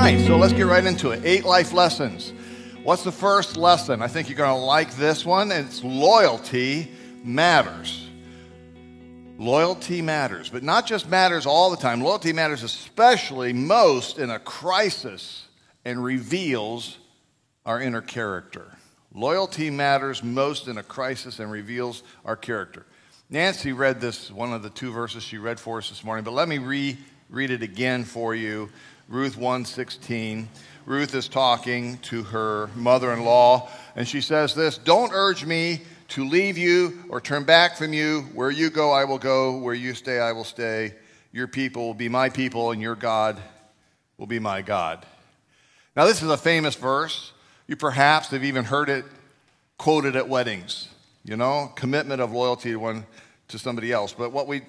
right, so let's get right into it. 8 life lessons. What's the first lesson? I think you're going to like this one. It's loyalty matters. Loyalty matters, but not just matters all the time. Loyalty matters especially most in a crisis and reveals our inner character. Loyalty matters most in a crisis and reveals our character. Nancy read this, one of the 2 verses she read for us this morning, but let me read it again for you. Ruth 1:16. Ruth is talking to her mother-in-law, and she says this, "Don't urge me to leave you or turn back from you. Where you go, I will go. Where you stay, I will stay. Your people will be my people, and your God will be my God." Now, this is a famous verse. You perhaps have even heard it quoted at weddings. You know, commitment of loyalty to somebody else. But what we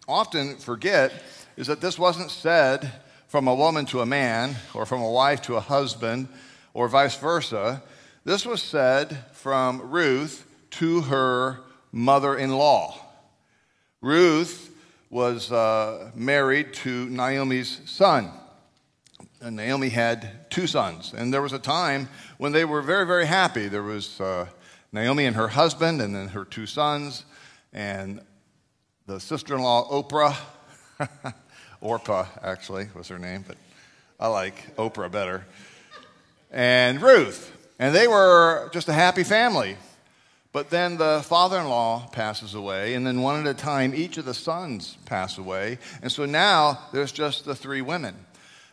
often forget is that this wasn't said from a woman to a man, or from a wife to a husband, or vice versa. This was said from Ruth to her mother-in-law. Ruth was married to Naomi's son. And Naomi had 2 sons. And there was a time when they were very, very happy. There was Naomi and her husband, and then her 2 sons, and the sister-in-law, Oprah. Orpah, actually, was her name, but I like Oprah better. And Ruth. And they were just a happy family. But then the father-in-law passes away, and then one at a time, each of the sons pass away. And so now there's just the 3 women.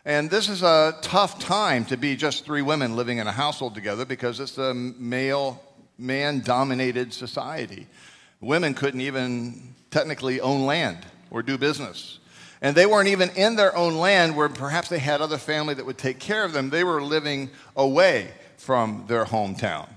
And this is a tough time to be just 3 women living in a household together because it's a man-dominated society. Women couldn't even technically own land or do business. And they weren't even in their own land where perhaps they had other family that would take care of them. They were living away from their hometown.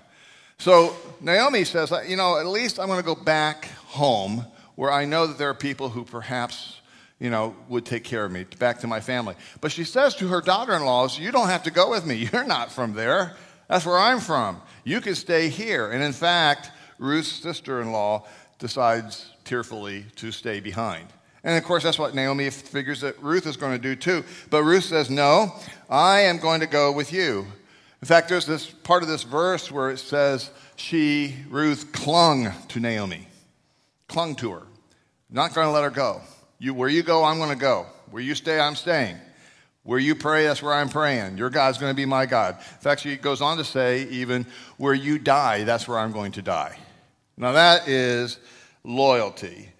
So Naomi says, you know, at least I'm going to go back home where I know that there are people who perhaps, you know, would take care of me, back to my family. But she says to her daughter-in-laws, you don't have to go with me. You're not from there. That's where I'm from. You can stay here. And in fact, Ruth's sister-in-law decides tearfully to stay behind. And of course, that's what Naomi figures that Ruth is going to do too. But Ruth says, no, I am going to go with you. In fact, there's this part of this verse where it says Ruth clung to Naomi. Clung to her. Not going to let her go. Where you go, I'm going to go. Where you stay, I'm staying. Where you pray, that's where I'm praying. Your God's going to be my God. In fact, she goes on to say even, where you die, that's where I'm going to die. Now that is loyalty.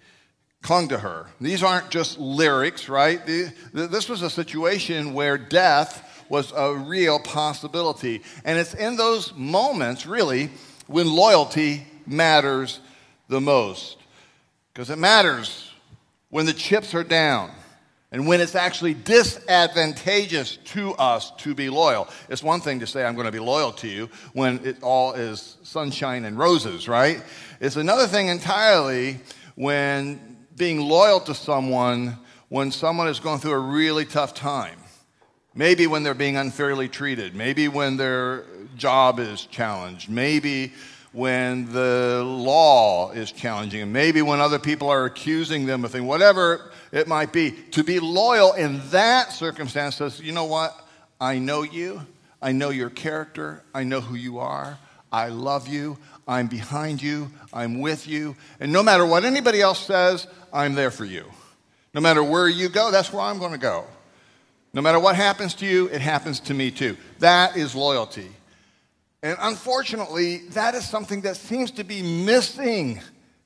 Clung to her. These aren't just lyrics, right? This was a situation where death was a real possibility. And it's in those moments, really, when loyalty matters the most. Because it matters when the chips are down and when it's actually disadvantageous to us to be loyal. It's one thing to say, I'm going to be loyal to you when it all is sunshine and roses, right? It's another thing entirely when being loyal to someone when someone is going through a really tough time. Maybe when they're being unfairly treated. Maybe when their job is challenged. Maybe when the law is challenging them. Maybe when other people are accusing them of things. Whatever it might be. To be loyal in that circumstance says, you know what? I know you. I know your character. I know who you are. I love you. I'm behind you. I'm with you. And no matter what anybody else says, I'm there for you. No matter where you go, that's where I'm going to go. No matter what happens to you, it happens to me too. That is loyalty. And unfortunately, that is something that seems to be missing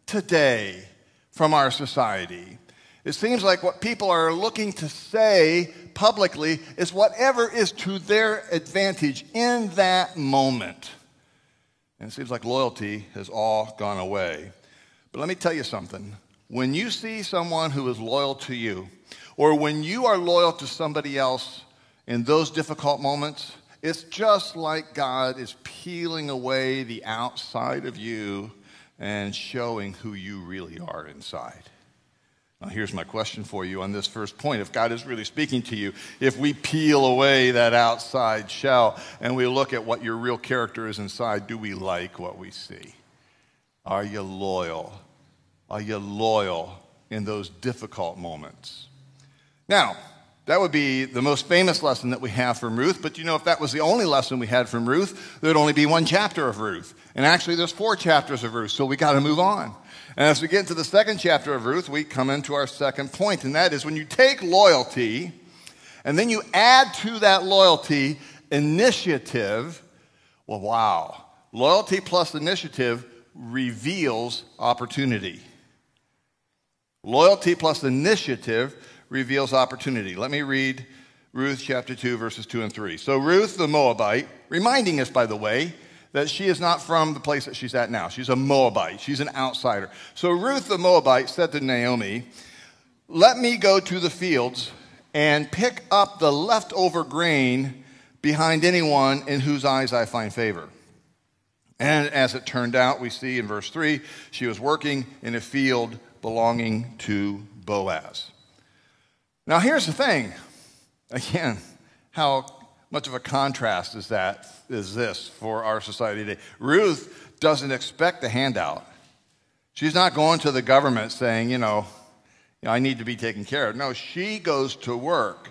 today from our society. It seems like what people are looking to say publicly is whatever is to their advantage in that moment. And it seems like loyalty has all gone away. But let me tell you something. When you see someone who is loyal to you, or when you are loyal to somebody else in those difficult moments, it's just like God is peeling away the outside of you and showing who you really are inside. Now, here's my question for you on this first point. If God is really speaking to you, if we peel away that outside shell and we look at what your real character is inside, do we like what we see? Are you loyal? Are you loyal in those difficult moments? Now, That would be the most famous lesson that we have from Ruth. But if that was the only lesson we had from Ruth, there would only be one chapter of Ruth. And actually, there's 4 chapters of Ruth, so we got to move on. And as we get into the second chapter of Ruth, we come into our second point, and that is when you take loyalty and then you add to that loyalty initiative, well, wow. Loyalty plus initiative reveals opportunity. Loyalty plus initiative reveals opportunity. Let me read Ruth chapter 2, verses 2 and 3. So Ruth the Moabite, reminding us, by the way, that she is not from the place that she's at now. She's a Moabite. She's an outsider. So Ruth the Moabite said to Naomi, "Let me go to the fields and pick up the leftover grain behind anyone in whose eyes I find favor." And as it turned out, we see in verse 3, she was working in a field belonging to Boaz. Now here's the thing. Again, how much of a contrast is this for our society today? Ruth doesn't expect a handout. She's not going to the government saying, I need to be taken care of. No, she goes to work.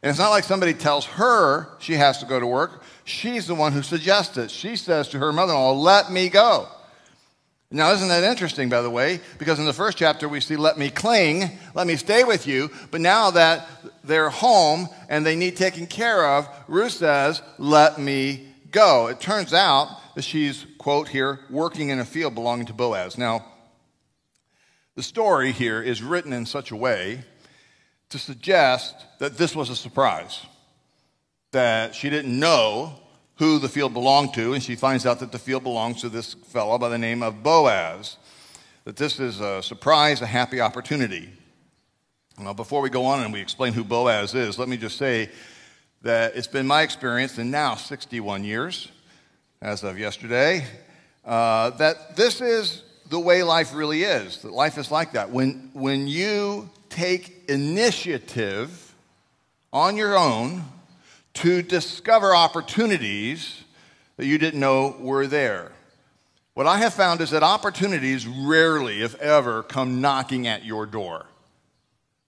And it's not like somebody tells her she has to go to work. She's the one who suggests it. She says to her mother-in-law, "Let me go." Now, isn't that interesting, by the way? Because in the first chapter, we see, "Let me cling, let me stay with you." But now that they're home and they need taken care of, Ruth says, "Let me go." It turns out that she's, quote here, working in a field belonging to Boaz. Now, the story here is written in such a way to suggest that this was a surprise, that she didn't know who the field belonged to, and she finds out that the field belongs to this fellow by the name of Boaz, that this is a surprise, a happy opportunity. Now, before we go on and we explain who Boaz is, let me just say that it's been my experience in now 61 years, as of yesterday, that this is the way life really is, that life is like that. When you take initiative on your own to discover opportunities that you didn't know were there. What I have found is that opportunities rarely, if ever, come knocking at your door.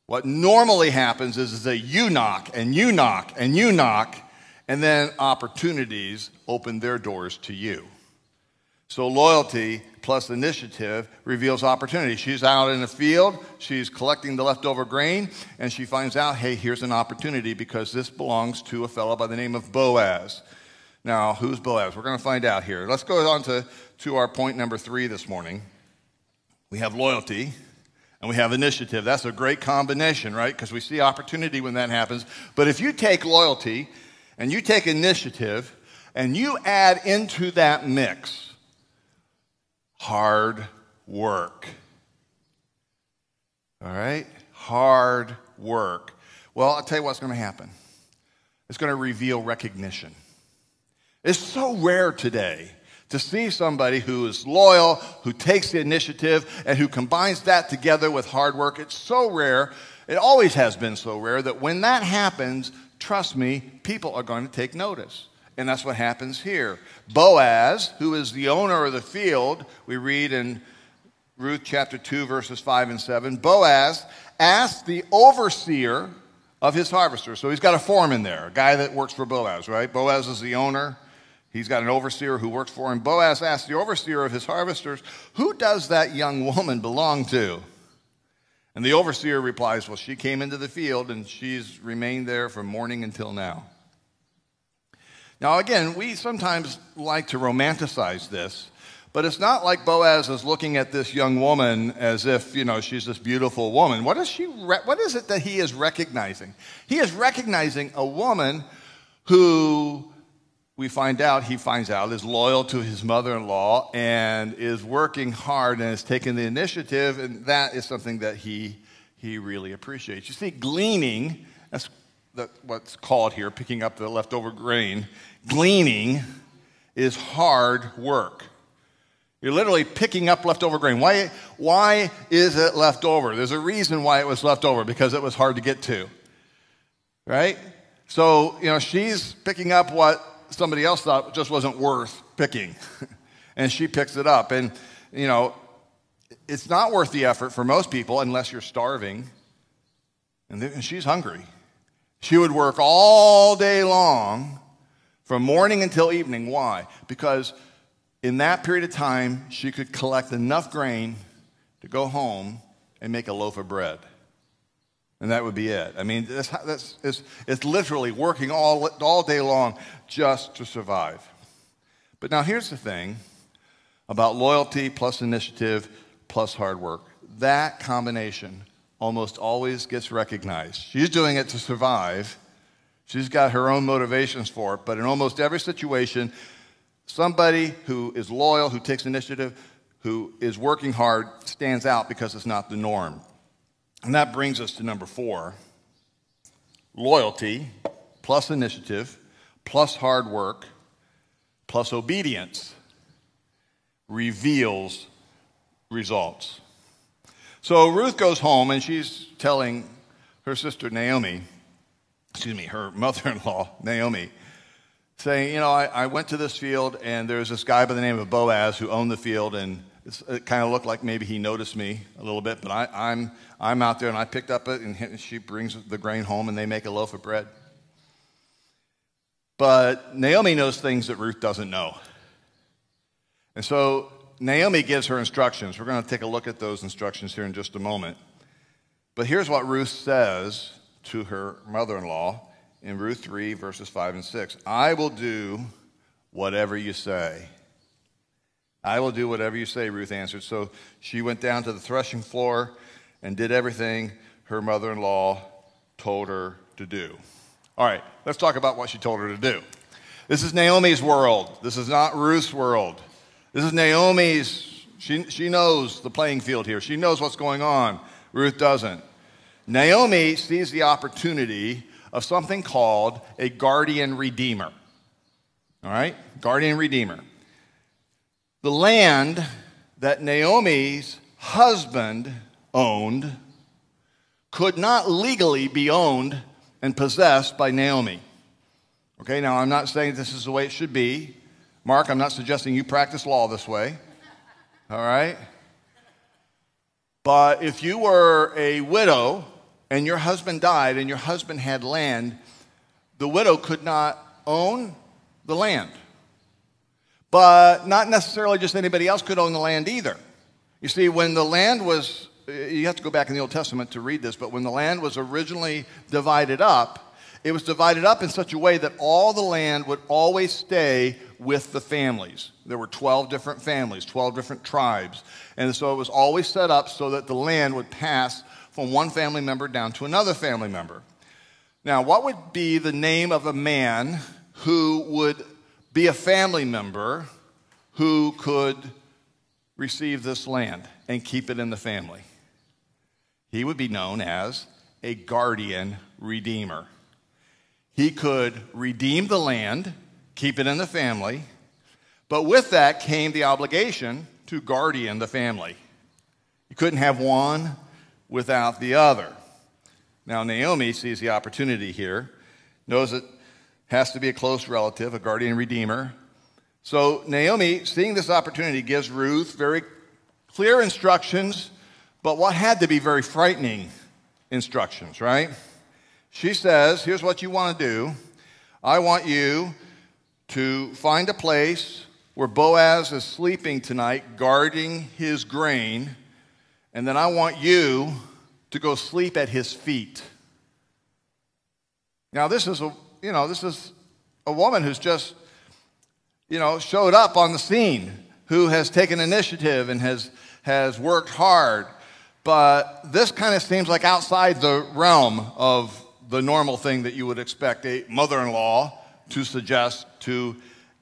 What normally happens is that you knock and you knock and you knock, and then opportunities open their doors to you. So loyalty plus initiative reveals opportunity. She's out in the field, she's collecting the leftover grain, and she finds out, hey, here's an opportunity because this belongs to a fellow by the name of Boaz. Now, who's Boaz? We're going to find out here. Let's go on to our point number 3 this morning. We have loyalty and we have initiative. That's a great combination, right? Because we see opportunity when that happens. But if you take loyalty and you take initiative and you add into that mix hard work. All right? Hard work. Well, I'll tell you what's going to happen. It's going to reveal recognition. It's so rare today to see somebody who is loyal, who takes the initiative, and who combines that together with hard work. It's so rare. It always has been so rare that when that happens, trust me, people are going to take notice. And that's what happens here. Boaz, who is the owner of the field, we read in Ruth chapter 2, verses 5 and 7, Boaz asked the overseer of his harvester. So he's got a foreman there, a guy that works for Boaz, right? Boaz is the owner. He's got an overseer who works for him. Boaz asked the overseer of his harvesters, "Who does that young woman belong to?" And the overseer replies, "Well, she came into the field and she's remained there from morning until now." Now, again, we sometimes like to romanticize this, but it's not like Boaz is looking at this young woman as if, she's this beautiful woman. What is it that he is recognizing? He is recognizing a woman who he finds out is loyal to his mother-in-law and is working hard and is taking the initiative, and that is something that he really appreciates. You see, gleaning, that's what's called here, picking up the leftover grain. Gleaning is hard work. You're literally picking up leftover grain. Why is it left over? There's a reason why it was left over, because it was hard to get to, right? So, she's picking up what somebody else thought just wasn't worth picking, and she picks it up. And, it's not worth the effort for most people unless you're starving, and she's hungry. She would work all day long from morning until evening. Why? Because in that period of time, she could collect enough grain to go home and make a loaf of bread. And that would be it. I mean, it's literally working all day long just to survive. But now here's the thing about loyalty plus initiative plus hard work. That combination almost always gets recognized. She's doing it to survive. She's got her own motivations for it. But in almost every situation, somebody who is loyal, who takes initiative, who is working hard, stands out because it's not the norm. And that brings us to number 4. Loyalty plus initiative plus hard work plus obedience reveals results. So Ruth goes home and she's telling her sister Naomi, her mother-in-law Naomi, saying, I went to this field and there's this guy by the name of Boaz who owned the field, and it kind of looked like maybe he noticed me a little bit, but I'm out there and I picked up it, and she brings the grain home and they make a loaf of bread. But Naomi knows things that Ruth doesn't know. And so Naomi gives her instructions. We're going to take a look at those instructions here in just a moment. But here's what Ruth says to her mother-in-law in Ruth 3, verses 5 and 6. I will do whatever you say. I will do whatever you say, Ruth answered. So she went down to the threshing floor and did everything her mother-in-law told her to do. All right, let's talk about what she told her to do. This is Naomi's world. This is not Ruth's world. This is Naomi's. She knows the playing field here. She knows what's going on. Ruth doesn't. Naomi sees the opportunity of something called a guardian redeemer. All right? Guardian redeemer. The land that Naomi's husband owned could not legally be owned and possessed by Naomi. Okay, now I'm not saying this is the way it should be. Mark, I'm not suggesting you practice law this way. All right? But if you were a widow and your husband died and your husband had land, the widow could not own the land. But not necessarily just anybody else could own the land either. You see, when the land was, you have to go back in the Old Testament to read this, but when the land was originally divided up, it was divided up in such a way that all the land would always stay with the families. There were 12 different families, 12 different tribes. And so it was always set up so that the land would pass from one family member down to another family member. Now, what would be the name of a man who would be a family member who could receive this land and keep it in the family? He would be known as a guardian redeemer. He could redeem the land, keep it in the family, but with that came the obligation to guardian the family. You couldn't have one without the other. Now, Naomi sees the opportunity here, knows it has to be a close relative, a guardian redeemer. So Naomi, seeing this opportunity, gives Ruth very clear instructions, but what had to be very frightening instructions, right? She says, here's what you want to do. I want you to find a place where Boaz is sleeping tonight, guarding his grain, and then I want you to go sleep at his feet. Now, this is a woman who's just, showed up on the scene, who has taken initiative and has worked hard. But this kind of seems like outside the realm of the normal thing that you would expect a mother-in-law to suggest to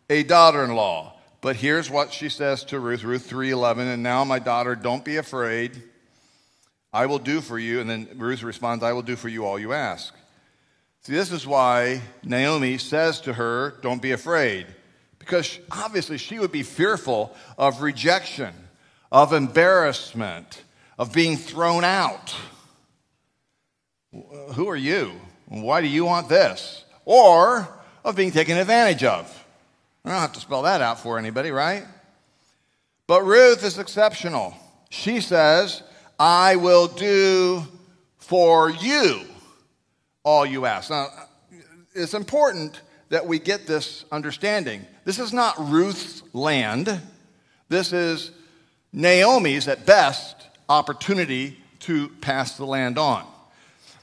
a daughter-in-law. But here's what she says to Ruth, Ruth 3:11, and now, my daughter, don't be afraid. I will do for you. And then Ruth responds, I will do for you all you ask. See, this is why Naomi says to her, don't be afraid. Because obviously she would be fearful of rejection, of embarrassment, of being thrown out. Who are you? Why do you want this? Or of being taken advantage of. I don't have to spell that out for anybody, right? But Ruth is exceptional. She says, I will do for you all you ask. Now, it's important that we get this understanding. This is not Ruth's land. This is Naomi's, at best, opportunity to pass the land on.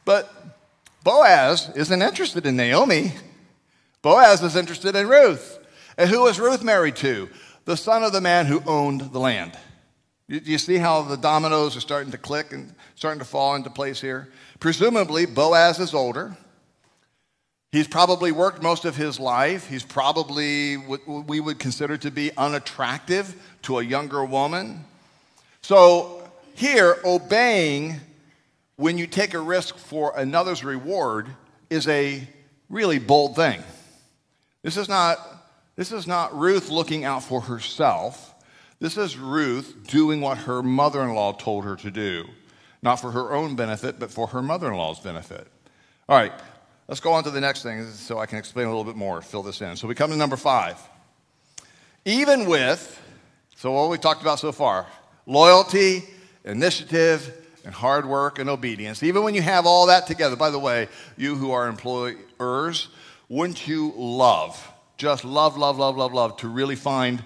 But Boaz isn't interested in Naomi. Boaz is interested in Ruth. And who was Ruth married to? The son of the man who owned the land. You see how the dominoes are starting to click and starting to fall into place here? Presumably, Boaz is older. He's probably worked most of his life. He's probably what we would consider to be unattractive to a younger woman. So here, obeying when you take a risk for another's reward is a really bold thing. This is not Ruth looking out for herself. This is Ruth doing what her mother-in-law told her to do. Not for her own benefit, but for her mother-in-law's benefit. All right, let's go on to the next thing so I can explain a little bit more, fill this in. So we come to number 5. Even with, so what we talked about so far, loyalty, initiative, and hard work and obedience. Even when you have all that together, by the way, you who are employers, wouldn't you just love to really find,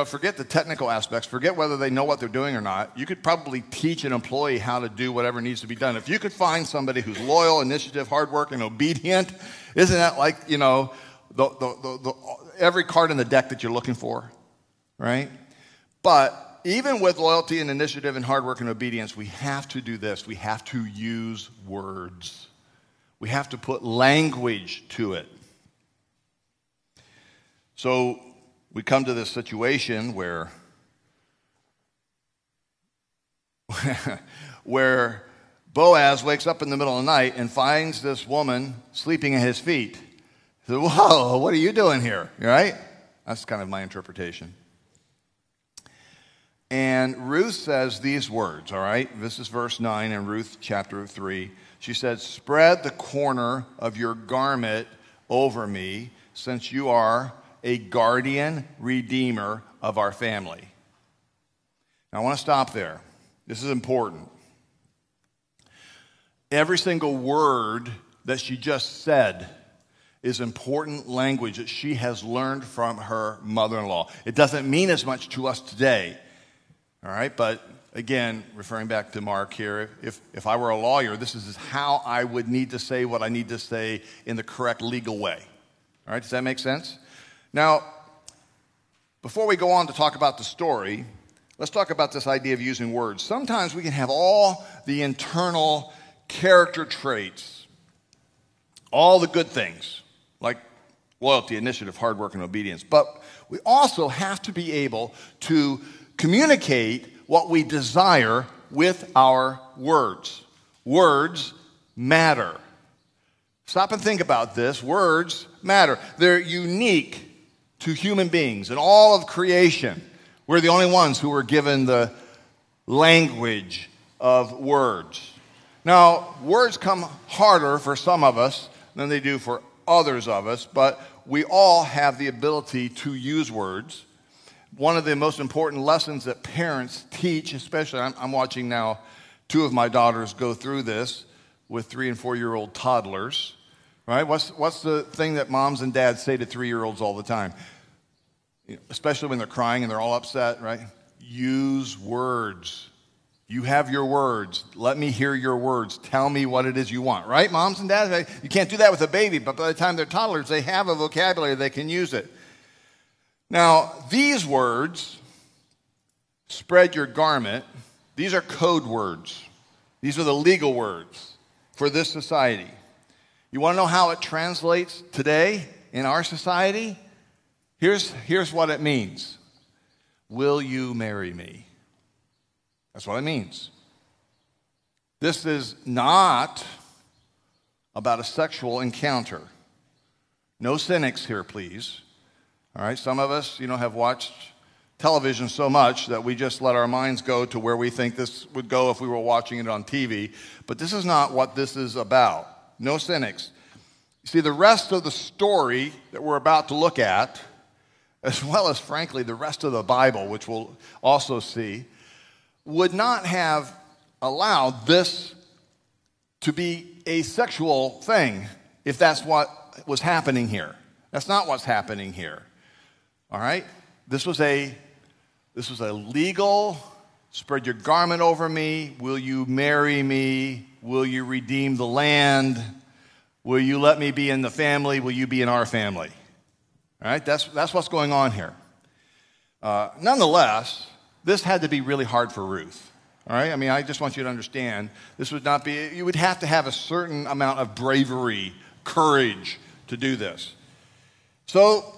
forget the technical aspects, forget whether they know what they're doing or not. You could probably teach an employee how to do whatever needs to be done. If you could find somebody who's loyal, initiative, hard work, and obedient, isn't that like, every card in the deck that you're looking for, right? But even with loyalty and initiative and hard work and obedience, we have to do this. We have to use words. We have to put language to it. So we come to this situation where Boaz wakes up in the middle of the night and finds this woman sleeping at his feet. He says, whoa, what are you doing here? Right? That's kind of my interpretation. And Ruth says these words, all right? This is verse 9 in Ruth chapter 3. She said, spread the corner of your garment over me, since you are a guardian redeemer of our family. Now, I want to stop there. This is important. Every single word that she just said is important language that she has learned from her mother-in-law. It doesn't mean as much to us today. All right, but again, referring back to Mark here, if I were a lawyer, this is how I would need to say what I need to say in the correct legal way. All right, does that make sense? Now, before we go on to talk about the story, let's talk about this idea of using words. Sometimes we can have all the internal character traits, all the good things, like loyalty, initiative, hard work, and obedience. But we also have to be able to communicate what we desire with our words. Words matter. Stop and think about this. Words matter. They're unique to human beings and all of creation. We're the only ones who were given the language of words. Now, words come harder for some of us than they do for others of us, but we all have the ability to use words. One of the most important lessons that parents teach, especially, I'm watching now 2 of my daughters go through this with 3- and 4-year-old toddlers, right? What's the thing that moms and dads say to 3-year-olds all the time? Especially when they're crying and they're all upset, right? Use words. You have your words. Let me hear your words. Tell me what it is you want, right? Moms and dads, you can't do that with a baby, but by the time they're toddlers, they have a vocabulary, they can use it. Now, these words, spread your garment, these are code words. These are the legal words for this society. You want to know how it translates today in our society? Here's what it means. Will you marry me? That's what it means. This is not about a sexual encounter. No cynics here, please. All right, some of us, have watched television so much that we just let our minds go to where we think this would go if we were watching it on TV. But this is not what this is about. No cynics. You see, the rest of the story that we're about to look at, as well as, frankly, the rest of the Bible, which we'll also see, would not have allowed this to be a sexual thing if that's what was happening here. That's not what's happening here. All right? This was a legal, spread your garment over me. Will you marry me? Will you redeem the land? Will you let me be in the family? Will you be in our family? All right? That's what's going on here. Nonetheless, this had to be really hard for Ruth. All right? I mean, I just want you to understand, this would not be, you would have to have a certain amount of bravery, courage to do this. So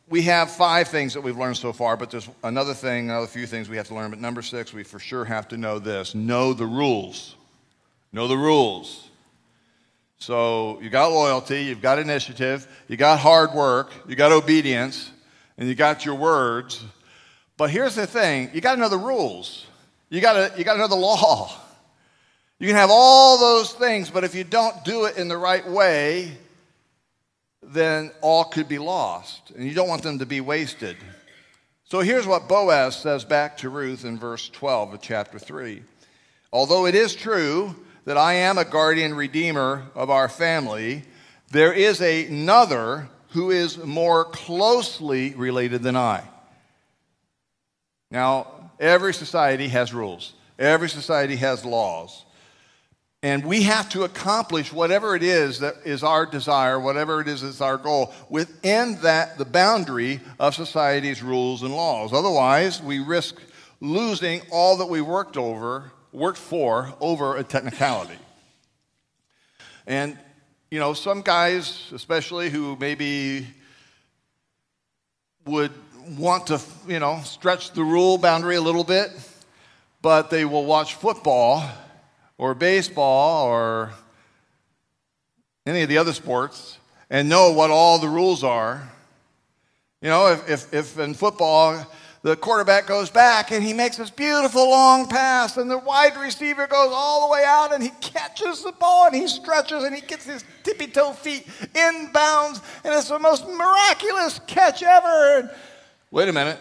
we have 5 things that we've learned so far, but there's another few things we have to learn. But number 6, we for sure have to know this. Know the rules. Know the rules. So you got loyalty, you've got initiative, you got hard work, you got obedience, and you got your words. But here's the thing, you got to know the rules. You got to know the law. You can have all those things, but if you don't do it in the right way, then all could be lost, and you don't want them to be wasted. So here's what Boaz says back to Ruth in verse 12 of chapter 3. Although it is true that I am a guardian redeemer of our family, there is another who is more closely related than I. Now, every society has rules. Every society has laws. And we have to accomplish whatever it is that is our desire, whatever it is that's our goal, within the boundary of society's rules and laws. Otherwise, we risk losing all that we worked for over a technicality. And, you know, some guys, especially who maybe would want to, stretch the rule boundary a little bit, but they will watch football or baseball or any of the other sports and know what all the rules are. You know, if in football the quarterback goes back and he makes this beautiful long pass and the wide receiver goes all the way out and he catches the ball and he stretches and he gets his tippy-toe feet inbounds and it's the most miraculous catch ever. And wait a minute,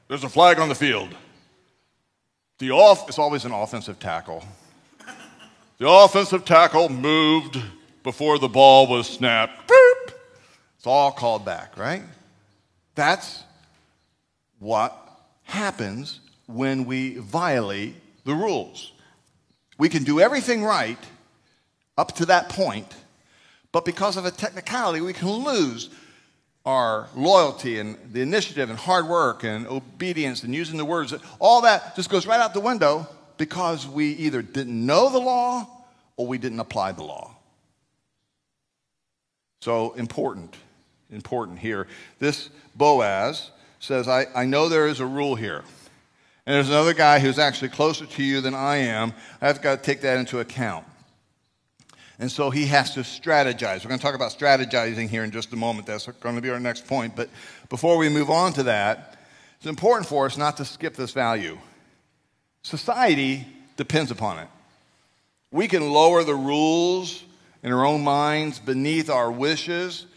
there's a flag on the field. It's always an offensive tackle. The offensive tackle moved before the ball was snapped. Boop! It's all called back, right? That's what happens when we violate the rules. We can do everything right up to that point, but because of a technicality, we can lose our loyalty and the initiative and hard work and obedience and using the words. All that just goes right out the window because we either didn't know the law or we didn't apply the law. So important here. This Boaz says, I know there is a rule here. And there's another guy who's actually closer to you than I am. I've got to take that into account. And so he has to strategize. We're going to talk about strategizing here in just a moment. That's going to be our next point. But before we move on to that, it's important for us not to skip this value. Society depends upon it. We can lower the rules in our own minds beneath our wishes.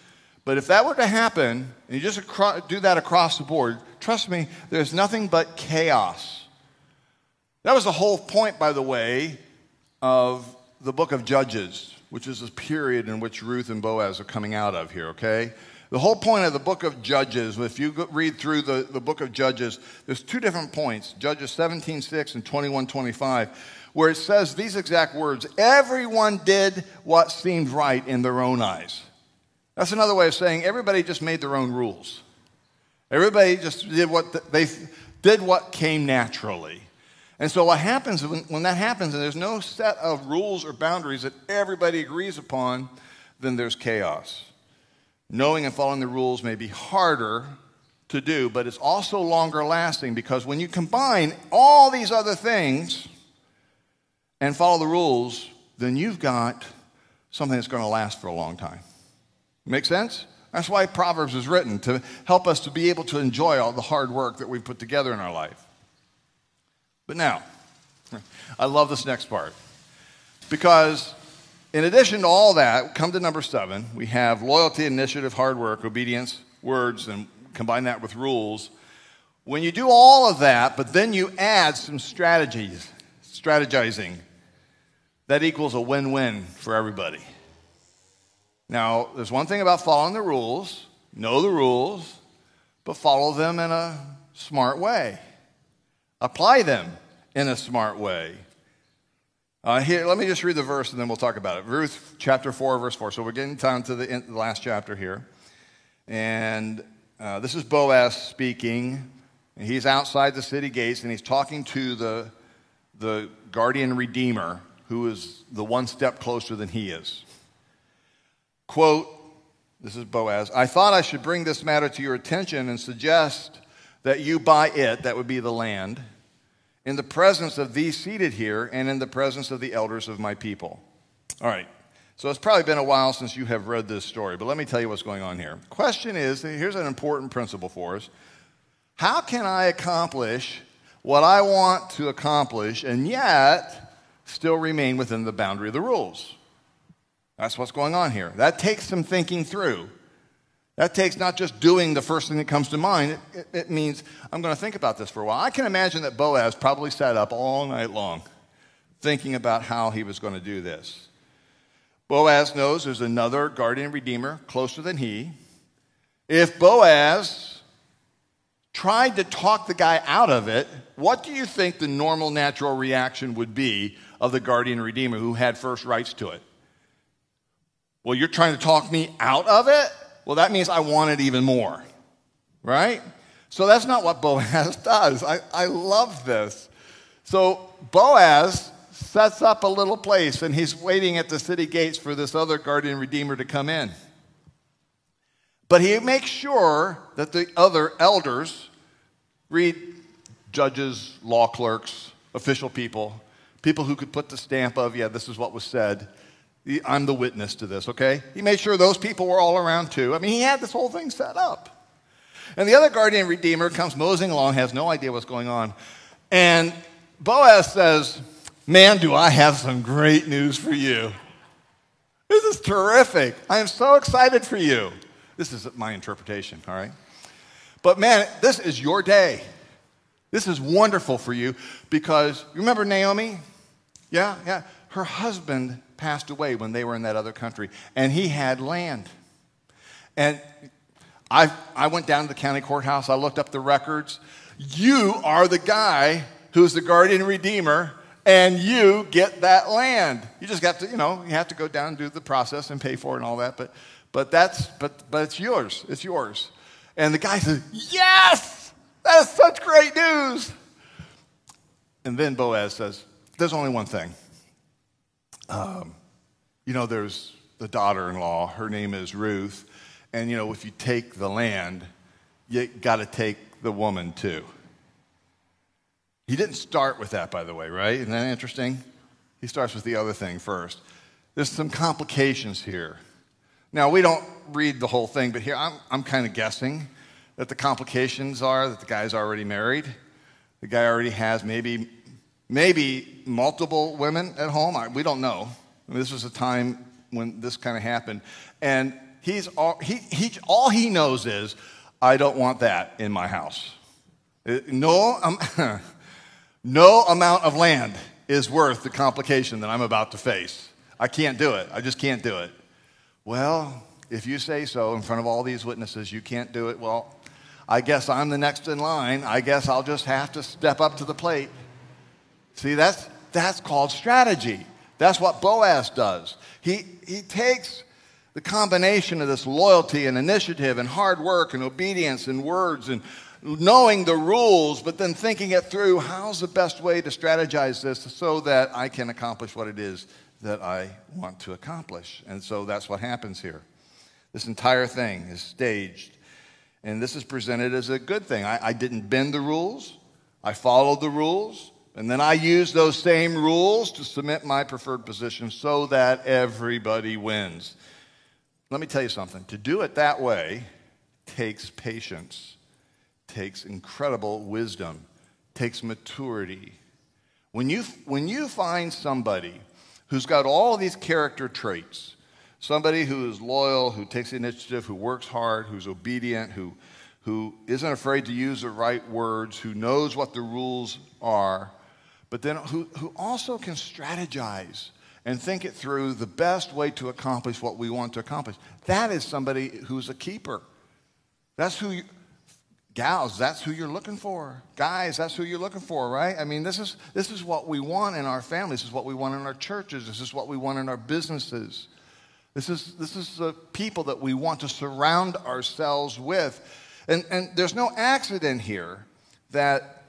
But if that were to happen, and you just do that across the board, trust me, there's nothing but chaos. That was the whole point, by the way, of the book of Judges, which is this period in which Ruth and Boaz are coming out of here, okay? The whole point of the book of Judges, if you read through the book of Judges, there's 2 different points, Judges 17:6 and 21:25, where it says these exact words, everyone did what seemed right in their own eyes. That's another way of saying everybody just made their own rules. Everybody just did what came naturally. And so what happens when that happens and there's no set of rules or boundaries that everybody agrees upon, then there's chaos. Knowing and following the rules may be harder to do, but it's also longer lasting because when you combine all these other things and follow the rules, then you've got something that's going to last for a long time. Make sense? That's why Proverbs is written, to help us to be able to enjoy all the hard work that we put together in our life. But now, I love this next part. Because in addition to all that, come to number 7, we have loyalty, initiative, hard work, obedience, words, and combine that with rules. When you do all of that, but then you add some strategizing, that equals a win-win for everybody. Now, there's one thing about following the rules, know the rules, but follow them in a smart way. Apply them in a smart way. Here, let me just read the verse and then we'll talk about it. Ruth chapter 4, verse 4. So we're getting down to the last chapter here. And this is Boaz speaking. And he's outside the city gates and he's talking to the guardian redeemer who is the one step closer than he is. Quote, this is Boaz, "I thought I should bring this matter to your attention and suggest that you buy it," that would be the land, "in the presence of these seated here and in the presence of the elders of my people." All right, so it's probably been a while since you have read this story, but let me tell you what's going on here. Question is, here's an important principle for us. How can I accomplish what I want to accomplish and yet still remain within the boundary of the rules? That's what's going on here. That takes some thinking through. That takes not just doing the first thing that comes to mind. It means I'm going to think about this for a while. I can imagine that Boaz probably sat up all night long thinking about how he was going to do this. Boaz knows there's another guardian redeemer closer than he. If Boaz tried to talk the guy out of it, what do you think the normal, natural reaction would be of the guardian redeemer who had first rights to it? Well, you're trying to talk me out of it? Well, that means I want it even more, right? So that's not what Boaz does. I love this. So Boaz sets up a little place, and he's waiting at the city gates for this other guardian redeemer to come in. But he makes sure that the other elders, read judges, law clerks, official people who could put the stamp of, yeah, this is what was said. I'm the witness to this, okay? He made sure those people were all around too. I mean, he had this whole thing set up. And the other guardian redeemer comes moseying along, has no idea what's going on. And Boaz says, "Man, do I have some great news for you. This is terrific. I am so excited for you." This is my interpretation, all right? But man, this is your day. This is wonderful for you because, remember Naomi? Yeah. Her husband passed away when they were in that other country, and he had land. And I went down to the county courthouse. I looked up the records. You are the guy who's the guardian redeemer, and you get that land. You just got to, you have to go down and do the process and pay for it and all that. But it's yours. It's yours. And the guy says, "Yes, that is such great news." And then Boaz says, "There's only one thing. There's the daughter-in-law. Her name is Ruth. And, if you take the land, you got to take the woman too." He didn't start with that, by the way, right? Isn't that interesting? He starts with the other thing first. There's some complications here. Now, we don't read the whole thing, but here I'm kind of guessing that the complications are that the guy's already married. The guy already has maybe multiple women at home. We don't know. This was a time when this kind of happened. And all he knows is, I don't want that in my house. No amount of land is worth the complication that I'm about to face. I can't do it. I just can't do it. Well, if you say so in front of all these witnesses, you can't do it. Well, I guess I'm the next in line. I guess I'll just have to step up to the plate. See, that's called strategy. That's what Boaz does. He takes the combination of this loyalty and initiative and hard work and obedience and words and knowing the rules, but then thinking it through, how's the best way to strategize this so that I can accomplish what it is that I want to accomplish. And so that's what happens here. This entire thing is staged. And this is presented as a good thing. I didn't bend the rules. I followed the rules. And then I use those same rules to cement my preferred position so that everybody wins. Let me tell you something. To do it that way takes patience, takes incredible wisdom, takes maturity. When you find somebody who's got all of these character traits, somebody who is loyal, who takes the initiative, who works hard, who's obedient, who isn't afraid to use the right words, who knows what the rules are, but then who also can strategize and think it through the best way to accomplish what we want to accomplish. That is somebody who's a keeper. That's who you, gals, that's who you're looking for. Guys, that's who you're looking for, right? I mean, this is what we want in our families. This is what we want in our churches. This is what we want in our businesses. This is the people that we want to surround ourselves with. And there's no accident here that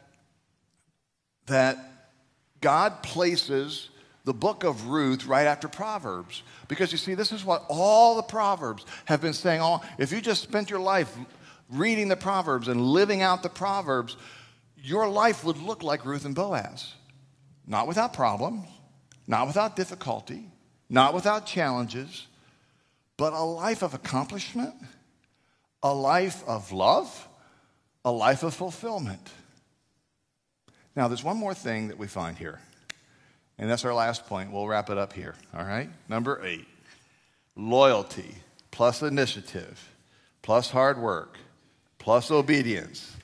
God places the book of Ruth right after Proverbs. Because you see, this is what all the Proverbs have been saying. Oh, if you just spent your life reading the Proverbs and living out the Proverbs, your life would look like Ruth and Boaz. Not without problems, not without difficulty, not without challenges, but a life of accomplishment, a life of love, a life of fulfillment. Now, there's one more thing that we find here, and that's our last point. We'll wrap it up here, all right? Number 8, loyalty plus initiative plus hard work plus obedience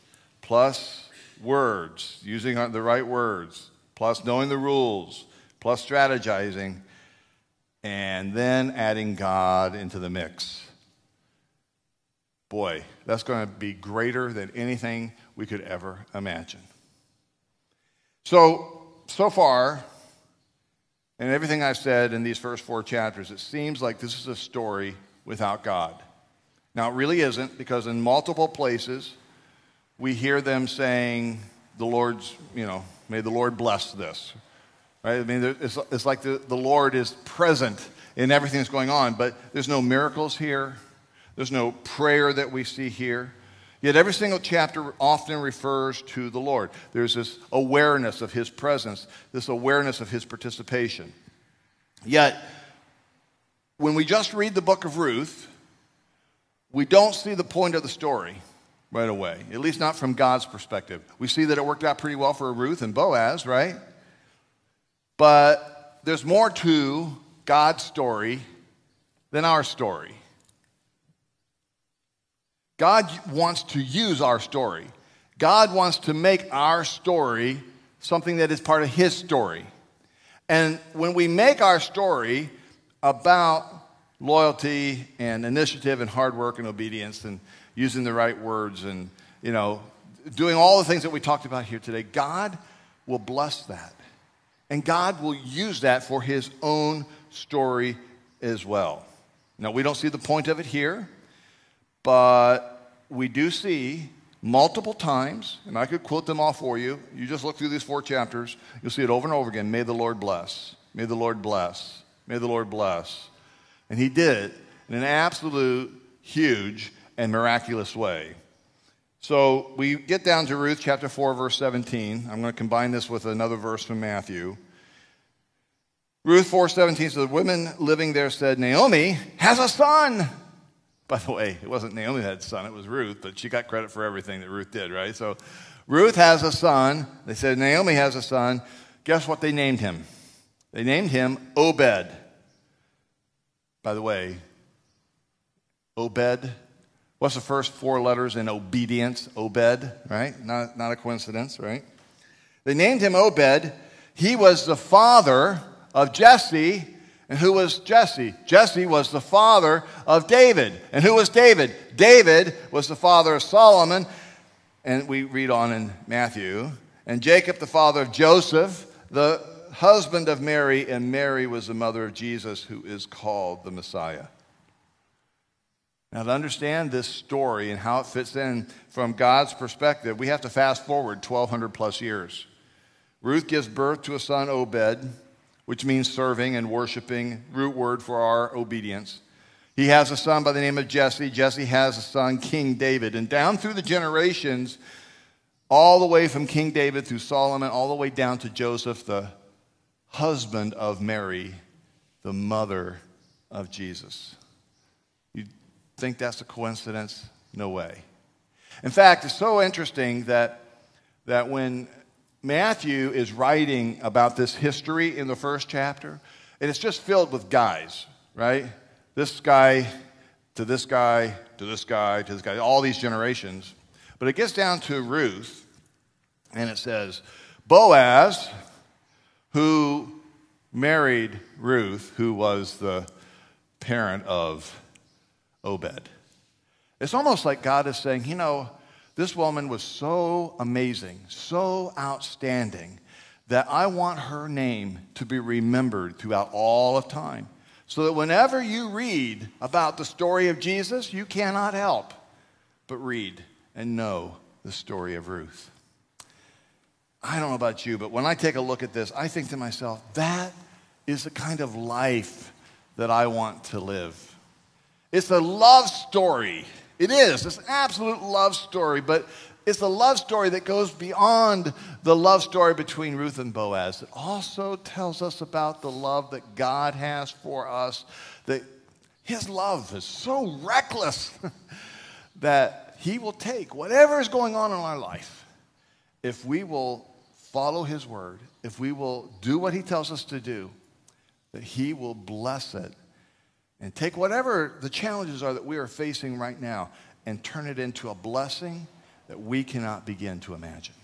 plus words, using the right words, plus knowing the rules, plus strategizing, and then adding God into the mix. Boy, that's going to be greater than anything we could ever imagine. So far, and everything I've said in these first 4 chapters, it seems like this is a story without God. Now, it really isn't, because in multiple places, we hear them saying, the Lord's, may the Lord bless this. Right? I mean, it's like the Lord is present in everything that's going on, but there's no miracles here. There's no prayer that we see here. Yet every single chapter often refers to the Lord. There's this awareness of his presence, this awareness of his participation. Yet, when we just read the book of Ruth, we don't see the point of the story right away, at least not from God's perspective. We see that it worked out pretty well for Ruth and Boaz, right? But there's more to God's story than our story. God wants to use our story. God wants to make our story something that is part of his story. And when we make our story about loyalty and initiative and hard work and obedience and using the right words and, doing all the things that we talked about here today, God will bless that. And God will use that for his own story as well. Now, we don't see the point of it here, but we do see multiple times, and I could quote them all for you. You just look through these 4 chapters, you'll see it over and over again. May the Lord bless. May the Lord bless. May the Lord bless. And he did it in an absolute, huge, and miraculous way. So we get down to Ruth chapter 4, verse 17. I'm going to combine this with another verse from Matthew. Ruth 4:17 says, the women living there said, Naomi has a son. By the way, it wasn't Naomi that had a son, it was Ruth, but she got credit for everything that Ruth did, right? So Ruth has a son. They said, Naomi has a son. Guess what they named him? They named him Obed. By the way, Obed, what's the first 4 letters in obedience? Obed, right? Not a coincidence, right? They named him Obed. He was the father of Jesse. And who was Jesse? Jesse was the father of David. And who was David? David was the father of Solomon. And we read on in Matthew. And Jacob, the father of Joseph, the husband of Mary. And Mary was the mother of Jesus, who is called the Messiah. Now, to understand this story and how it fits in from God's perspective, we have to fast forward 1,200 plus years. Ruth gives birth to a son, Obed, which means serving and worshiping, root word for our obedience. He has a son by the name of Jesse. Jesse has a son, King David. And down through the generations, all the way from King David through Solomon, all the way down to Joseph, the husband of Mary, the mother of Jesus. You think that's a coincidence? No way. In fact, it's so interesting that when Matthew is writing about this history in the first chapter, and it's just filled with guys, right? This guy to this guy to this guy to this guy, all these generations. But it gets down to Ruth, and it says, Boaz, who married Ruth, who was the parent of Obed. It's almost like God is saying, this woman was so amazing, so outstanding, that I want her name to be remembered throughout all of time. So that whenever you read about the story of Jesus, you cannot help but read and know the story of Ruth. I don't know about you, but when I take a look at this, I think to myself, that is the kind of life that I want to live. It's a love story. It is. It's an absolute love story, but it's a love story that goes beyond the love story between Ruth and Boaz. It also tells us about the love that God has for us, that his love is so reckless that he will take whatever is going on in our life. If we will follow his word, if we will do what he tells us to do, that he will bless it and take whatever the challenges are that we are facing right now and turn it into a blessing that we cannot begin to imagine.